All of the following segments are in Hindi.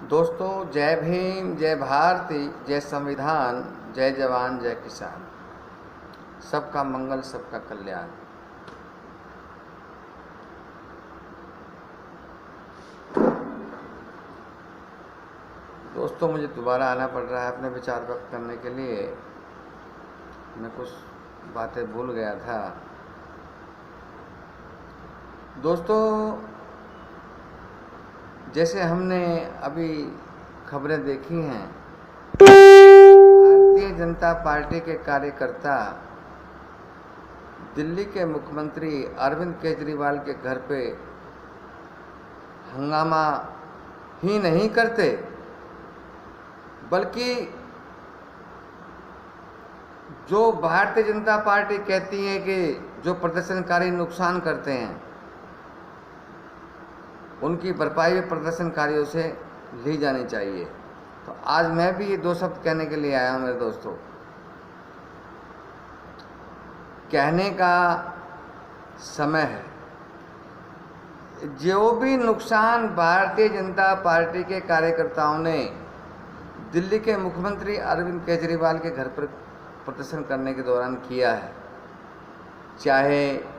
दोस्तों, जय भीम, जय भारती, जय संविधान, जय जवान, जय किसान। सबका मंगल, सबका कल्याण। दोस्तों, मुझे दोबारा आना पड़ रहा है अपने विचार व्यक्त करने के लिए। मैं कुछ बातें भूल गया था। दोस्तों, जैसे हमने अभी खबरें देखी हैं, भारतीय जनता पार्टी के कार्यकर्ता दिल्ली के मुख्यमंत्री अरविंद केजरीवाल के घर पे हंगामा ही नहीं करते, बल्कि जो भारतीय जनता पार्टी कहती है कि जो प्रदर्शनकारी नुकसान करते हैं, उनकी भरपाई प्रदर्शनकारियों से ली जानी चाहिए। तो आज मैं भी ये दो शब्द कहने के लिए आया हूँ मेरे दोस्तों। कहने का समय है। जो भी नुकसान भारतीय जनता पार्टी के कार्यकर्ताओं ने दिल्ली के मुख्यमंत्री अरविंद केजरीवाल के घर पर प्रदर्शन करने के दौरान किया है, चाहे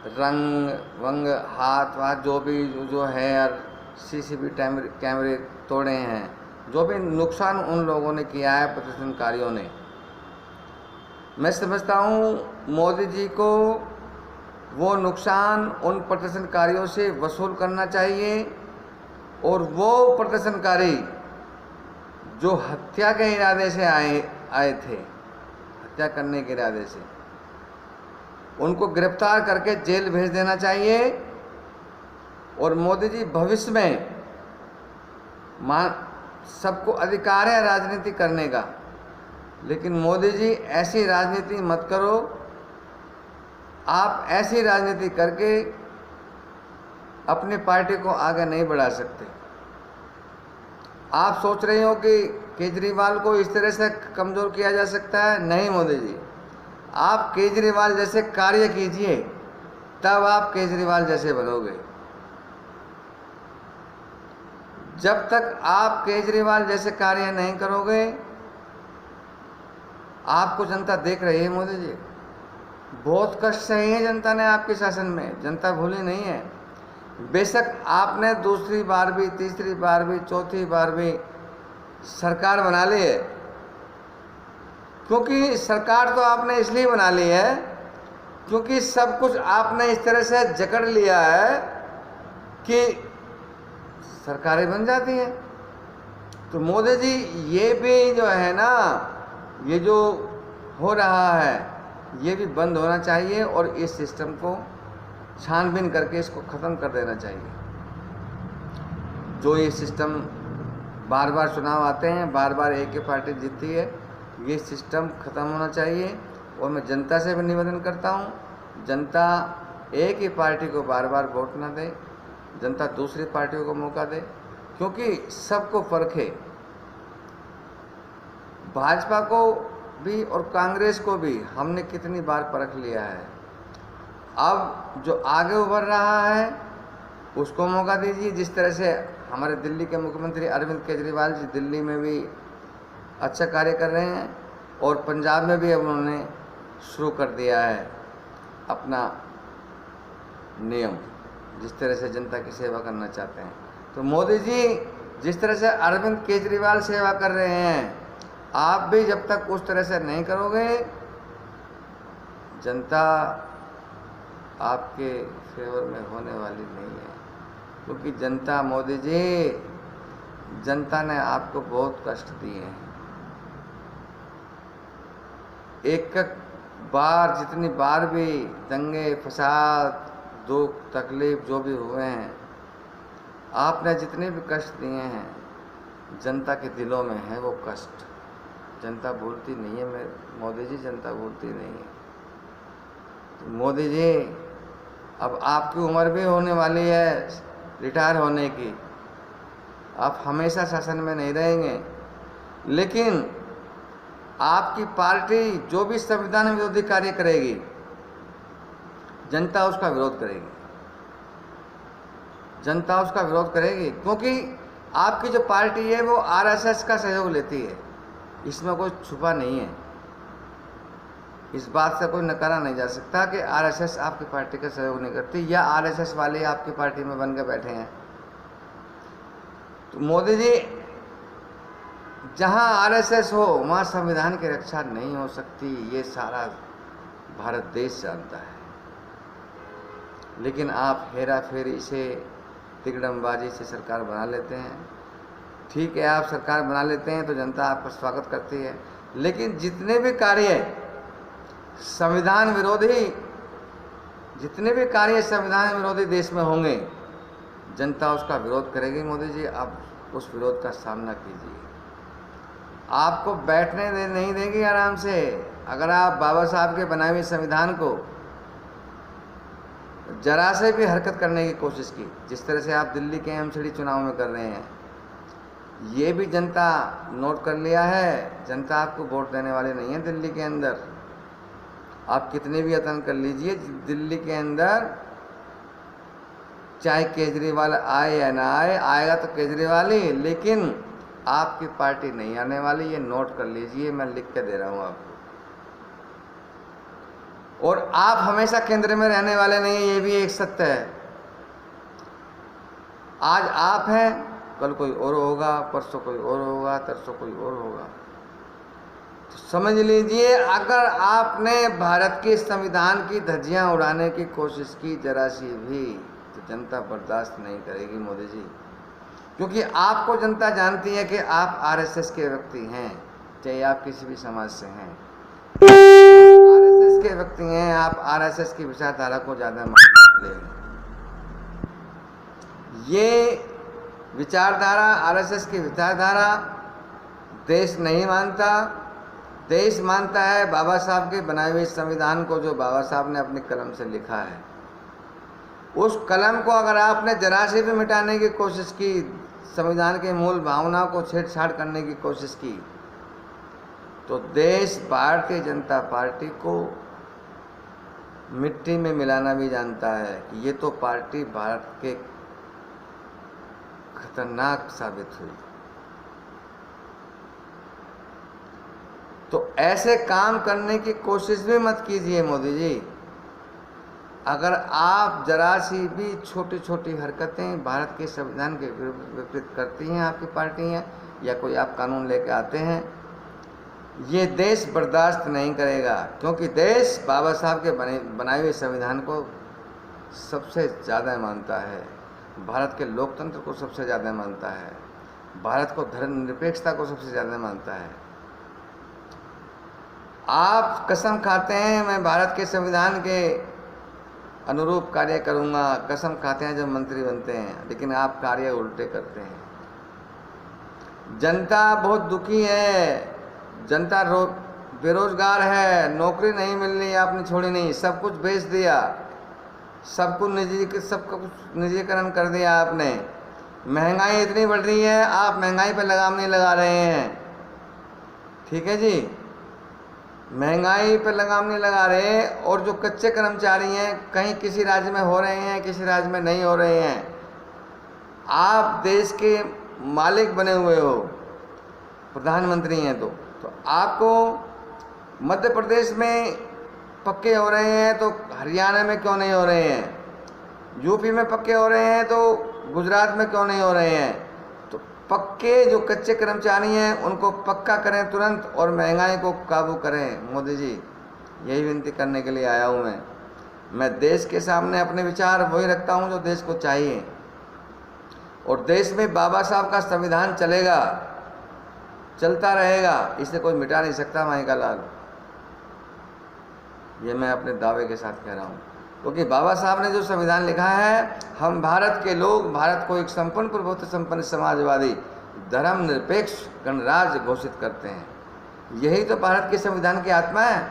रंग वंग हाथ वाथ जो है और सीसीटीवी कैमरे तोड़े हैं, जो भी नुकसान उन लोगों ने किया है प्रदर्शनकारियों ने, मैं समझता हूँ मोदी जी को वो नुकसान उन प्रदर्शनकारियों से वसूल करना चाहिए। और वो प्रदर्शनकारी जो हत्या के इरादे से आए थे, हत्या करने के इरादे से, उनको गिरफ्तार करके जेल भेज देना चाहिए। और मोदी जी भविष्य में सबको अधिकार है राजनीति करने का, लेकिन मोदी जी ऐसी राजनीति मत करो। आप ऐसी राजनीति करके अपनी पार्टी को आगे नहीं बढ़ा सकते। आप सोच रहे हो कि केजरीवाल को इस तरह से कमज़ोर किया जा सकता है? नहीं मोदी जी, आप केजरीवाल जैसे कार्य कीजिए, तब आप केजरीवाल जैसे बनोगे। जब तक आप केजरीवाल जैसे कार्य नहीं करोगे, आपको जनता देख रही है मोदी जी, बहुत कष्ट सहे हैं जनता ने आपके शासन में। जनता भूली नहीं है। बेशक आपने दूसरी बार भी, तीसरी बार भी, चौथी बार भी सरकार बना ली है, क्योंकि सरकार तो आपने इसलिए बना ली है क्योंकि सब कुछ आपने इस तरह से जकड़ लिया है कि सरकारें बन जाती हैं। तो मोदी जी, ये भी जो है ना, ये जो हो रहा है, ये भी बंद होना चाहिए और इस सिस्टम को छानबीन करके इसको ख़त्म कर देना चाहिए। जो ये सिस्टम बार बार चुनाव आते हैं, बार बार एक ही पार्टी जीतती है, ये सिस्टम ख़त्म होना चाहिए। और मैं जनता से भी निवेदन करता हूँ, जनता एक ही पार्टी को बार बार वोट ना दे, जनता दूसरी पार्टियों को मौका दे, क्योंकि सबको फ़र्क है। भाजपा को भी और कांग्रेस को भी हमने कितनी बार परख लिया है। अब जो आगे उभर रहा है उसको मौका दीजिए। जिस तरह से हमारे दिल्ली के मुख्यमंत्री अरविंद केजरीवाल जी दिल्ली में भी अच्छा कार्य कर रहे हैं, और पंजाब में भी अब उन्होंने शुरू कर दिया है अपना नियम, जिस तरह से जनता की सेवा करना चाहते हैं। तो मोदी जी जिस तरह से अरविंद केजरीवाल सेवा कर रहे हैं, आप भी जब तक उस तरह से नहीं करोगे, जनता आपके फेवर में होने वाली नहीं है। क्योंकि जनता, मोदी जी, जनता ने आपको बहुत कष्ट दिए हैं। एक बार, जितनी बार भी दंगे फसाद, दुख तकलीफ जो भी हुए हैं, आपने जितने भी कष्ट दिए हैं, जनता के दिलों में है वो कष्ट। जनता भूलती नहीं है मोदी जी, जनता भूलती नहीं है। तो मोदी जी, अब आपकी उम्र भी होने वाली है रिटायर होने की। आप हमेशा शासन में नहीं रहेंगे, लेकिन आपकी पार्टी जो भी संविधान विरोधी कार्य करेगी, जनता उसका विरोध करेगी। जनता उसका विरोध करेगी, क्योंकि आपकी जो पार्टी है वो आरएसएस का सहयोग लेती है, इसमें कोई छुपा नहीं है। इस बात से कोई नकारा नहीं जा सकता कि आरएसएस आपकी पार्टी का सहयोग नहीं करती या आरएसएस वाले आपकी पार्टी में बन के बैठे हैं। तो मोदी जी, जहां आरएसएस हो वहां संविधान की रक्षा नहीं हो सकती, ये सारा भारत देश जानता है। लेकिन आप हेरा फेरी से, तिकड़मबाजी से सरकार बना लेते हैं। ठीक है, आप सरकार बना लेते हैं तो जनता आपका स्वागत करती है, लेकिन जितने भी कार्य संविधान विरोधी, जितने भी कार्य संविधान विरोधी देश में होंगे, जनता उसका विरोध करेगी। मोदी जी, आप उस विरोध का सामना कीजिए। आपको बैठने नहीं देंगे आराम से। अगर आप बाबा साहब के बनाए हुए संविधान को जरा से भी हरकत करने की कोशिश की, जिस तरह से आप दिल्ली के एमसीडी चुनाव में कर रहे हैं, ये भी जनता नोट कर लिया है। जनता आपको वोट देने वाली नहीं है दिल्ली के अंदर। आप कितने भी यत्न कर लीजिए, दिल्ली के अंदर चाहे केजरीवाल आए या ना आए, आएगा तो केजरीवाल ही, लेकिन आपकी पार्टी नहीं आने वाली। ये नोट कर लीजिए, मैं लिख के दे रहा हूं आपको। और आप हमेशा केंद्र में रहने वाले नहीं, ये भी एक सत्य है। आज आप हैं, कल कोई और होगा, परसों कोई और होगा, तरसों कोई और होगा। तो समझ लीजिए, अगर आपने भारत के संविधान की धज्जियां उड़ाने की कोशिश की जरा सी भी, तो जनता बर्दाश्त नहीं करेगी मोदी जी। क्योंकि आपको जनता जानती है कि आप आरएसएस के व्यक्ति हैं, चाहे आप किसी भी समाज से हैं, आरएसएस के व्यक्ति हैं। आप आरएसएस की विचारधारा को ज़्यादा मानते हैं। ये विचारधारा, आरएसएस की विचारधारा देश नहीं मानता। देश मानता है बाबा साहब के बनाए हुए संविधान को, जो बाबा साहब ने अपने कलम से लिखा है। उस कलम को अगर आपने जरा से भी मिटाने की कोशिश की, संविधान के मूल भावनाओं को छेड़छाड़ करने की कोशिश की, तो देश भारतीय जनता पार्टी को मिट्टी में मिलाना भी जानता है कि ये तो पार्टी भारत के खतरनाक साबित हुई। तो ऐसे काम करने की कोशिश भी मत कीजिए मोदी जी। अगर आप जरा सी भी छोटी छोटी हरकतें भारत के संविधान के विपरीत करती हैं आपकी पार्टी हैं, या कोई आप कानून लेके आते हैं, ये देश बर्दाश्त नहीं करेगा। क्योंकि देश बाबा साहब के बनाए हुए संविधान को सबसे ज़्यादा मानता है, भारत के लोकतंत्र को सबसे ज़्यादा मानता है, भारत को धर्मनिरपेक्षता को सबसे ज़्यादा मानता है। आप कसम खाते हैं मैं भारत के संविधान के अनुरूप कार्य करूंगा, कसम खाते हैं जब मंत्री बनते हैं, लेकिन आप कार्य उल्टे करते हैं। जनता बहुत दुखी है, जनता बेरोजगार है, नौकरी नहीं मिल रही, आपने छोड़ी नहीं, सब कुछ बेच दिया, सब कुछ निजीकरण कर दिया आपने। महंगाई इतनी बढ़ रही है, आप महंगाई पर लगाम नहीं लगा रहे हैं। ठीक है जी, महंगाई पर लगाम नहीं लगा रहे। और जो कच्चे कर्मचारी हैं, कहीं किसी राज्य में हो रहे हैं, किसी राज्य में नहीं हो रहे हैं। आप देश के मालिक बने हुए हो, प्रधानमंत्री हैं, तो आपको मध्य प्रदेश में पक्के हो रहे हैं तो हरियाणा में क्यों नहीं हो रहे हैं, यूपी में पक्के हो रहे हैं तो गुजरात में क्यों नहीं हो रहे हैं। तो पक्के जो कच्चे कर्मचारी हैं उनको पक्का करें तुरंत, और महंगाई को काबू करें। मोदी जी, यही विनती करने के लिए आया हूँ मैं देश के सामने अपने विचार वही रखता हूँ जो देश को चाहिए, और देश में बाबा साहब का संविधान चलेगा, चलता रहेगा, इसे कोई मिटा नहीं सकता माइका लाल। ये मैं अपने दावे के साथ कह रहा हूँ, क्योंकि बाबा साहब ने जो संविधान लिखा है, हम भारत के लोग भारत को एक संपन्न प्रभुत्व संपन्न समाजवादी धर्मनिरपेक्ष गणराज्य घोषित करते हैं। यही तो भारत के संविधान की आत्मा है।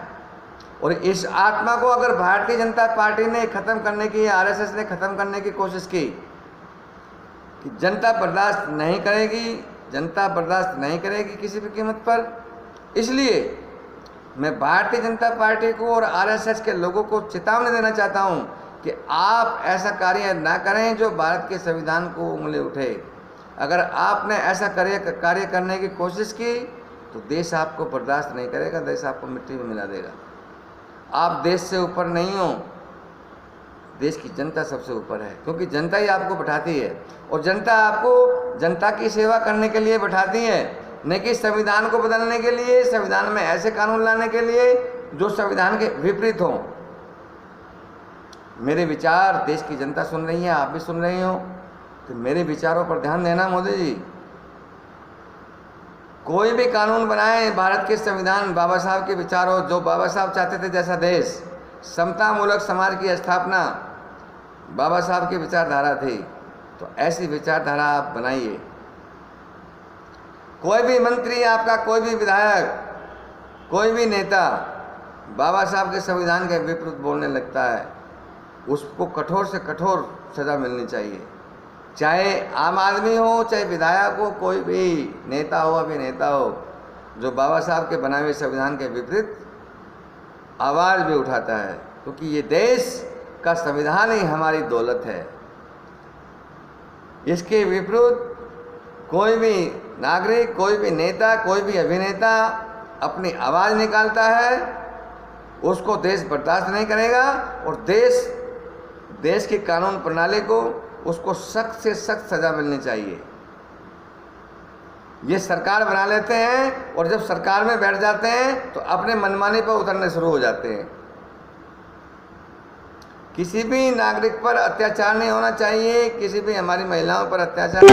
और इस आत्मा को अगर भारतीय जनता पार्टी ने खत्म करने की, आरएसएस ने खत्म करने की कोशिश की, कि जनता बर्दाश्त नहीं करेगी, जनता बर्दाश्त नहीं करेगी किसी भी कीमत पर। इसलिए मैं भारतीय जनता पार्टी को और आरएसएस के लोगों को चेतावनी देना चाहता हूं कि आप ऐसा कार्य ना करें जो भारत के संविधान को उंगली उठे। अगर आपने ऐसा कार्य करने की कोशिश की तो देश आपको बर्दाश्त नहीं करेगा, देश आपको मिट्टी में मिला देगा। आप देश से ऊपर नहीं हो, देश की जनता सबसे ऊपर है, क्योंकि जनता ही आपको बैठाती है और जनता आपको जनता की सेवा करने के लिए बैठाती है, न कि संविधान को बदलने के लिए, संविधान में ऐसे कानून लाने के लिए जो संविधान के विपरीत हों। मेरे विचार देश की जनता सुन रही है, आप भी सुन रही हो, तो मेरे विचारों पर ध्यान देना मोदी जी। कोई भी कानून बनाए, भारत के संविधान बाबा साहब के विचारों, जो बाबा साहब चाहते थे जैसा देश, समता मूलक समाज की स्थापना बाबा साहब की विचारधारा थी, तो ऐसी विचारधारा आप बनाइए। कोई भी मंत्री आपका, कोई भी विधायक, कोई भी नेता बाबा साहब के संविधान के विपरीत बोलने लगता है, उसको कठोर से कठोर सजा मिलनी चाहिए। चाहे आम आदमी हो, चाहे विधायक हो, कोई भी नेता हो, अभिनेता हो, जो बाबा साहब के बनाए हुए संविधान के विपरीत आवाज़ भी उठाता है, क्योंकि ये देश का संविधान ही हमारी दौलत है। इसके विपरीत कोई भी नागरिक, कोई भी नेता, कोई भी अभिनेता अपनी आवाज़ निकालता है, उसको देश बर्दाश्त नहीं करेगा और देश की कानून प्रणाली को उसको सख्त से सख्त सज़ा मिलनी चाहिए। ये सरकार बना लेते हैं और जब सरकार में बैठ जाते हैं तो अपने मनमानी पर उतरने शुरू हो जाते हैं। किसी भी नागरिक पर अत्याचार नहीं होना चाहिए, किसी भी हमारी महिलाओं पर अत्याचार।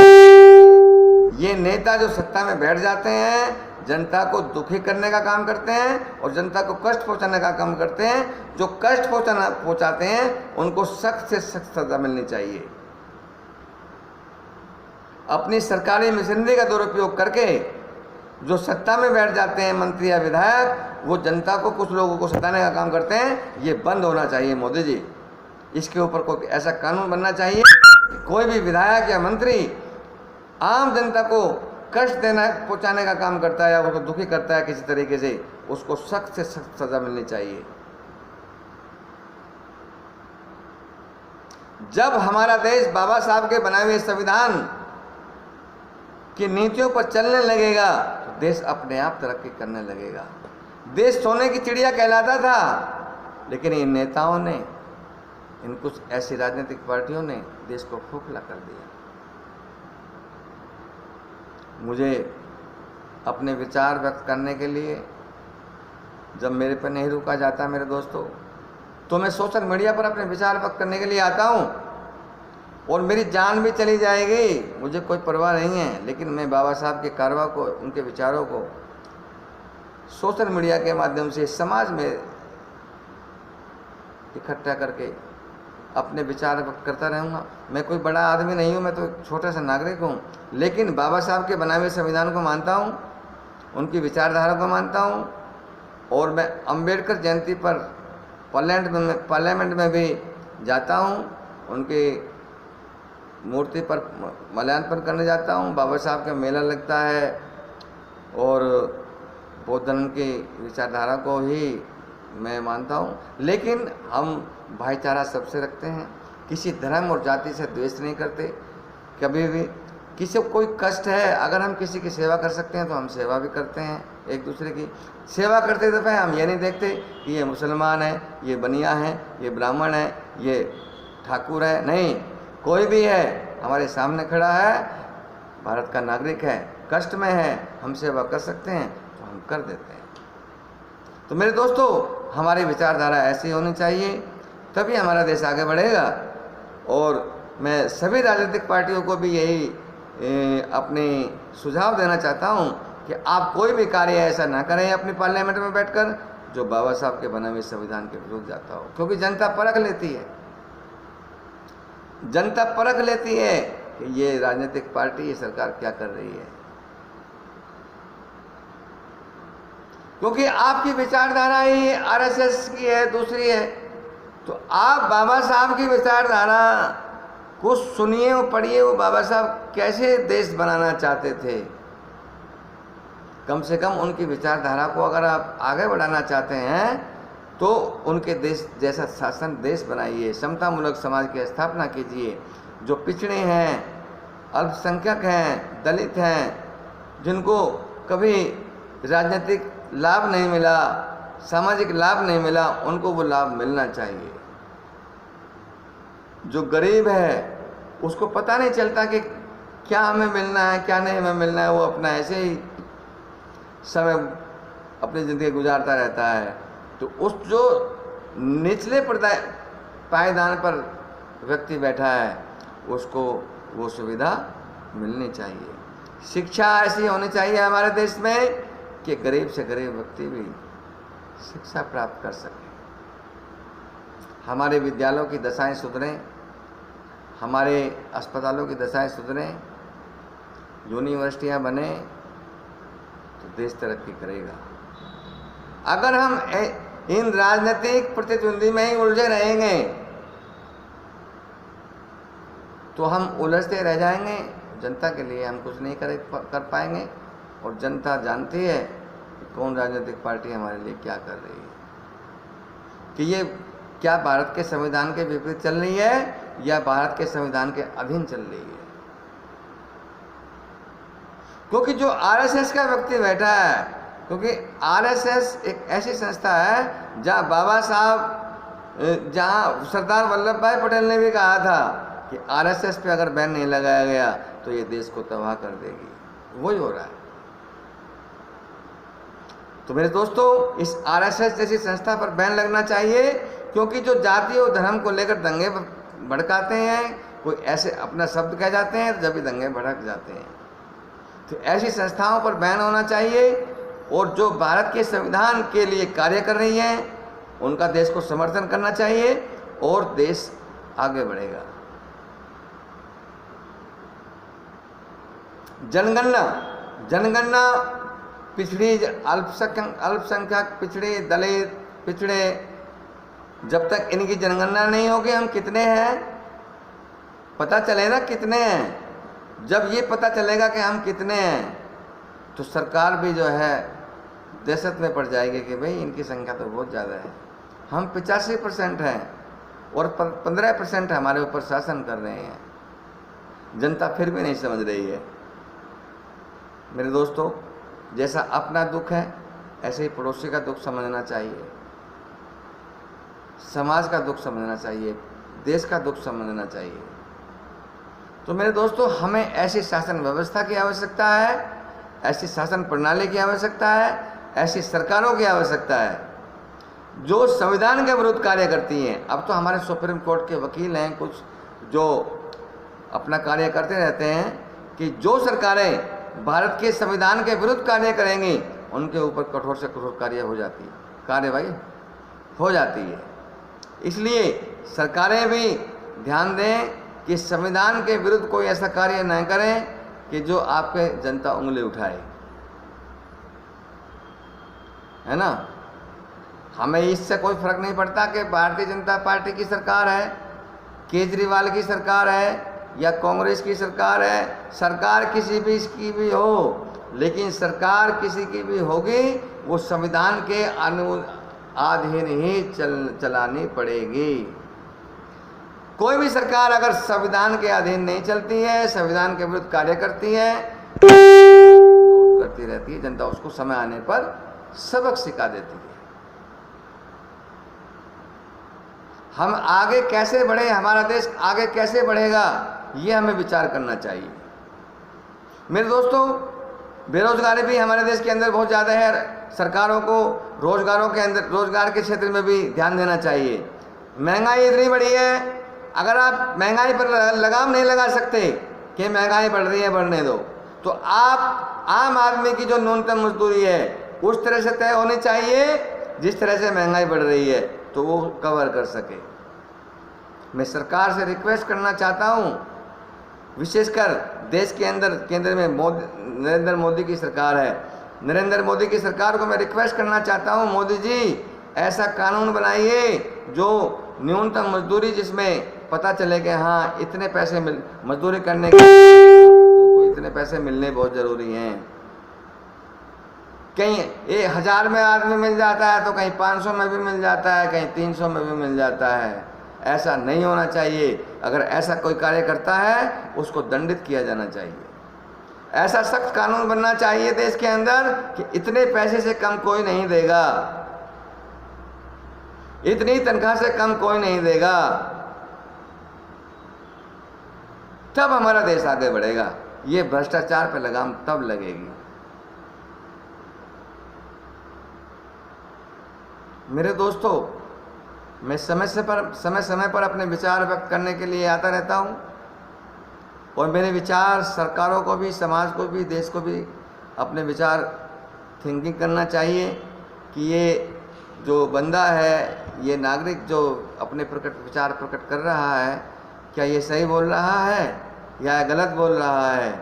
ये नेता जो सत्ता में बैठ जाते हैं, जनता को दुखी करने का काम करते हैं और जनता को कष्ट पहुंचाने का काम करते हैं। जो कष्ट पहुंचाते हैं उनको सख्त से सख्त सजा मिलनी चाहिए। अपनी सरकारी मशीनरी का दुरुपयोग करके जो सत्ता में बैठ जाते हैं मंत्री या विधायक, वो जनता को, कुछ लोगों को सताने का काम करते हैं। ये बंद होना चाहिए मोदी जी। इसके ऊपर कोई ऐसा कानून बनना चाहिए, कोई भी विधायक या मंत्री आम जनता को कष्ट पहुंचाने का काम करता है या उसको दुखी करता है किसी तरीके से, उसको सख्त से सख्त सजा मिलनी चाहिए। जब हमारा देश बाबा साहब के बनाए हुए संविधान की नीतियों पर चलने लगेगा तो देश अपने आप तरक्की करने लगेगा। देश सोने की चिड़िया कहलाता था, लेकिन इन नेताओं ने, इन कुछ ऐसी राजनीतिक पार्टियों ने देश को खोखला कर दिया। मुझे अपने विचार व्यक्त करने के लिए जब मेरे पर नहीं रुका जाता मेरे दोस्तों, तो मैं सोशल मीडिया पर अपने विचार व्यक्त करने के लिए आता हूँ और मेरी जान भी चली जाएगी, मुझे कोई परवाह नहीं है, लेकिन मैं बाबा साहब के कारवा को, उनके विचारों को सोशल मीडिया के माध्यम से समाज में इकट्ठा करके अपने विचार व्यक्त करता रहूँगा। मैं कोई बड़ा आदमी नहीं हूँ, मैं तो छोटा सा नागरिक हूँ, लेकिन बाबा साहब के बनाए हुए संविधान को मानता हूँ, उनकी विचारधारा को मानता हूँ और मैं अंबेडकर जयंती पर पार्लियामेंट में भी जाता हूँ, उनकी मूर्ति पर माल्यार्पण करने जाता हूँ। बाबा साहब का मेला लगता है और बौद्ध धर्म की विचारधारा को ही मैं मानता हूँ, लेकिन हम भाईचारा सबसे रखते हैं, किसी धर्म और जाति से द्वेष नहीं करते। कभी भी किसी को कोई कष्ट है, अगर हम किसी की सेवा कर सकते हैं तो हम सेवा भी करते हैं। एक दूसरे की सेवा करते दफे हम ये नहीं देखते कि ये मुसलमान है, ये बनिया है, ये ब्राह्मण है, ये ठाकुर है, नहीं, कोई भी है हमारे सामने खड़ा है, भारत का नागरिक है, कष्ट में है, हम सेवा कर सकते हैं तो हम कर देते हैं। तो मेरे दोस्तों, हमारी विचारधारा ऐसी होनी चाहिए, तभी हमारा देश आगे बढ़ेगा। और मैं सभी राजनीतिक पार्टियों को भी यही अपनी सुझाव देना चाहता हूं कि आप कोई भी कार्य ऐसा ना करें अपनी पार्लियामेंट में बैठकर जो बाबा साहब के बने हुए संविधान के विरुद्ध जाता हो, क्योंकि जनता परख लेती है, जनता परख लेती है कि ये राजनीतिक पार्टी, ये सरकार क्या कर रही है। क्योंकि आपकी विचारधारा ही आरएसएस की है, दूसरी है, तो आप बाबा साहब की विचारधारा को सुनिए और पढ़िए। वो बाबा साहब कैसे देश बनाना चाहते थे, कम से कम उनकी विचारधारा को अगर आप आगे बढ़ाना चाहते हैं तो उनके देश जैसा शासन देश बनाइए, समतामूलक समाज की स्थापना कीजिए। जो पिछड़े हैं, अल्पसंख्यक हैं, दलित हैं, जिनको कभी राजनीतिक लाभ नहीं मिला, सामाजिक लाभ नहीं मिला, उनको वो लाभ मिलना चाहिए। जो गरीब है उसको पता नहीं चलता कि क्या हमें मिलना है, क्या नहीं हमें मिलना है, वो अपना ऐसे ही समय अपनी ज़िंदगी गुजारता रहता है। तो उस जो निचले पायदान पर व्यक्ति बैठा है उसको वो सुविधा मिलनी चाहिए। शिक्षा ऐसी होनी चाहिए हमारे देश में कि गरीब से गरीब व्यक्ति भी शिक्षा प्राप्त कर सके। हमारे विद्यालयों की दशाएं सुधरें, हमारे अस्पतालों की दशाएं सुधरें, यूनिवर्सिटियां बने तो देश तरक्की करेगा। अगर हम इन राजनीतिक प्रतिद्वंदी में ही उलझे रहेंगे तो हम उलझते रह जाएंगे, जनता के लिए हम कुछ नहीं कर पाएंगे। और जनता जानती है कि कौन राजनीतिक पार्टी हमारे लिए क्या कर रही है, कि ये क्या भारत के संविधान के विपरीत चल रही है या भारत के संविधान के अधीन चल रही है। क्योंकि जो आरएसएस का व्यक्ति बैठा है, क्योंकि आरएसएस एक ऐसी संस्था है जहां बाबा साहब, जहां सरदार वल्लभ भाई पटेल ने भी कहा था कि आरएसएस पे अगर बैन नहीं लगाया गया तो ये देश को तबाह कर देगी। वही हो रहा है। तो मेरे दोस्तों, इस आरएसएस जैसी संस्था पर बैन लगना चाहिए, क्योंकि जो जाति और धर्म को लेकर दंगे भड़काते हैं, कोई ऐसे अपना शब्द कह जाते हैं तो जब भी दंगे भड़क जाते हैं। तो ऐसी संस्थाओं पर बैन होना चाहिए। और जो भारत के संविधान के लिए कार्य कर रही हैं उनका देश को समर्थन करना चाहिए और देश आगे बढ़ेगा। जनगणना पिछड़ी, अल्पसंख्यक, पिछड़े, दलित, पिछड़े, जब तक इनकी जनगणना नहीं होगी हम कितने हैं पता चलेगा कितने हैं। जब ये पता चलेगा कि हम कितने हैं तो सरकार भी जो है दहशत में पड़ जाएगी कि भाई इनकी संख्या तो बहुत ज़्यादा है। हम 85% हैं और 15% हमारे ऊपर शासन कर रहे हैं। जनता फिर भी नहीं समझ रही है। मेरे दोस्तों, जैसा अपना दुख है ऐसे ही पड़ोसी का दुख समझना चाहिए, समाज का दुख समझना चाहिए, देश का दुख समझना चाहिए। तो मेरे दोस्तों, हमें ऐसी शासन व्यवस्था की आवश्यकता है, ऐसी शासन प्रणाली की आवश्यकता है, ऐसी सरकारों की आवश्यकता है जो संविधान के विरुद्ध कार्य करती हैं। अब तो हमारे सुप्रीम कोर्ट के वकील हैं कुछ जो अपना कार्य करते रहते हैं कि जो सरकारें भारत के संविधान के विरुद्ध कार्य करेंगी उनके ऊपर कठोर से कठोर कार्यवाही हो जाती है। इसलिए सरकारें भी ध्यान दें कि संविधान के विरुद्ध कोई ऐसा कार्य न करें कि जो आपके जनता उंगली उठाए, है ना। हमें इससे कोई फर्क नहीं पड़ता कि भारतीय जनता पार्टी की सरकार है, केजरीवाल की सरकार है या कांग्रेस की सरकार है। सरकार किसी भी की भी हो, लेकिन सरकार किसी की भी होगी वो संविधान के अधीन ही चलानी पड़ेगी। कोई भी सरकार अगर संविधान के अधीन नहीं चलती है, संविधान के विरुद्ध कार्य करती है, करती रहती है, जनता उसको समय आने पर सबक सिखा देती है। हम आगे कैसे बढ़े, हमारा देश आगे कैसे बढ़ेगा, ये हमें विचार करना चाहिए। मेरे दोस्तों, बेरोजगारी भी हमारे देश के अंदर बहुत ज़्यादा है। सरकारों को रोजगार के क्षेत्र में भी ध्यान देना चाहिए। महंगाई इतनी बढ़ी है, अगर आप महंगाई पर लगाम नहीं लगा सकते कि महंगाई बढ़ रही है, बढ़ने दो, तो आप आम आदमी की जो न्यूनतम मजदूरी है उस तरह से तय होनी चाहिए जिस तरह से महंगाई बढ़ रही है, तो वो कवर कर सके। मैं सरकार से रिक्वेस्ट करना चाहता हूँ, विशेषकर देश के अंदर केंद्र में नरेंद्र मोदी की सरकार है। नरेंद्र मोदी की सरकार को मैं रिक्वेस्ट करना चाहता हूँ, मोदी जी ऐसा कानून बनाइए जो न्यूनतम मजदूरी, जिसमें पता चले कि हाँ इतने पैसे मजदूरी करने के को इतने पैसे मिलने बहुत ज़रूरी हैं। कहीं 1000 में आदमी मिल जाता है तो कहीं 500 में भी मिल जाता है, कहीं 300 में भी मिल जाता है। ऐसा नहीं होना चाहिए। अगर ऐसा कोई कार्य करता है उसको दंडित किया जाना चाहिए। ऐसा सख्त कानून बनना चाहिए देश के अंदर कि इतने पैसे से कम कोई नहीं देगा, इतनी तनख्वाह से कम कोई नहीं देगा, तब हमारा देश आगे बढ़ेगा। ये भ्रष्टाचार पर लगाम तब लगेगी। मेरे दोस्तों, मैं समय समय पर अपने विचार व्यक्त करने के लिए आता रहता हूँ और मेरे विचार सरकारों को भी, समाज को भी, देश को भी अपने विचार थिंकिंग करना चाहिए कि ये जो बंदा है, ये नागरिक जो अपने विचार प्रकट कर रहा है, क्या ये सही बोल रहा है या गलत बोल रहा है।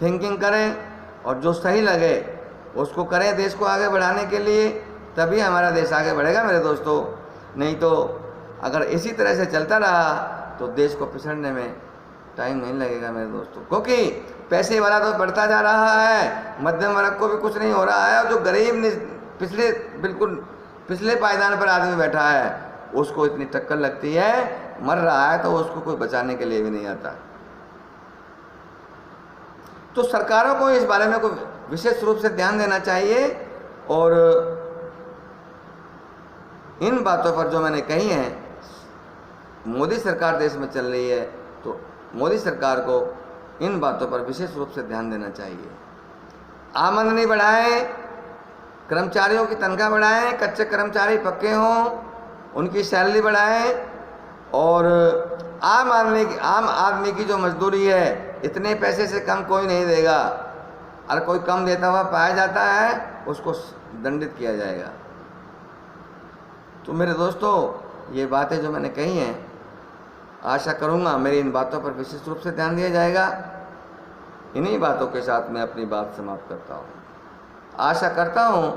थिंकिंग करें और जो सही लगे उसको करें देश को आगे बढ़ाने के लिए, तभी हमारा देश आगे बढ़ेगा मेरे दोस्तों। नहीं तो अगर इसी तरह से चलता रहा तो देश को पिछड़ने में टाइम नहीं लगेगा मेरे दोस्तों, क्योंकि पैसे वाला तो बढ़ता जा रहा है, मध्यम वर्ग को भी कुछ नहीं हो रहा है, और जो गरीब बिल्कुल पिछले पायदान पर आदमी बैठा है उसको इतनी टक्कर लगती है, मर रहा है तो उसको कोई बचाने के लिए भी नहीं आता। तो सरकारों को इस बारे में कोई विशेष रूप से ध्यान देना चाहिए और इन बातों पर जो मैंने कही हैं, मोदी सरकार देश में चल रही है तो मोदी सरकार को इन बातों पर विशेष रूप से ध्यान देना चाहिए। आमदनी बढ़ाएं, कर्मचारियों की तनख्वाह बढ़ाएं, कच्चे कर्मचारी पक्के हों, उनकी सैलरी बढ़ाएं, और आम आदमी की जो मजदूरी है, इतने पैसे से कम कोई नहीं देगा। अगर कोई कम देता हुआ पाया जाता है उसको दंडित किया जाएगा। तो मेरे दोस्तों, ये बातें जो मैंने कही हैं, आशा करूँगा मेरी इन बातों पर विशेष रूप से ध्यान दिया जाएगा। इन्हीं बातों के साथ मैं अपनी बात समाप्त करता हूँ। आशा करता हूँ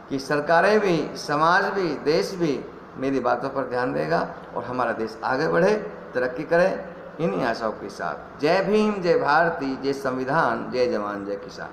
कि सरकारें भी, समाज भी, देश भी मेरी बातों पर ध्यान देगा और हमारा देश आगे बढ़े, तरक्की करे। इन्हीं आशाओं के साथ जय भीम, जय भारती, जय संविधान, जय जवान, जय किसान।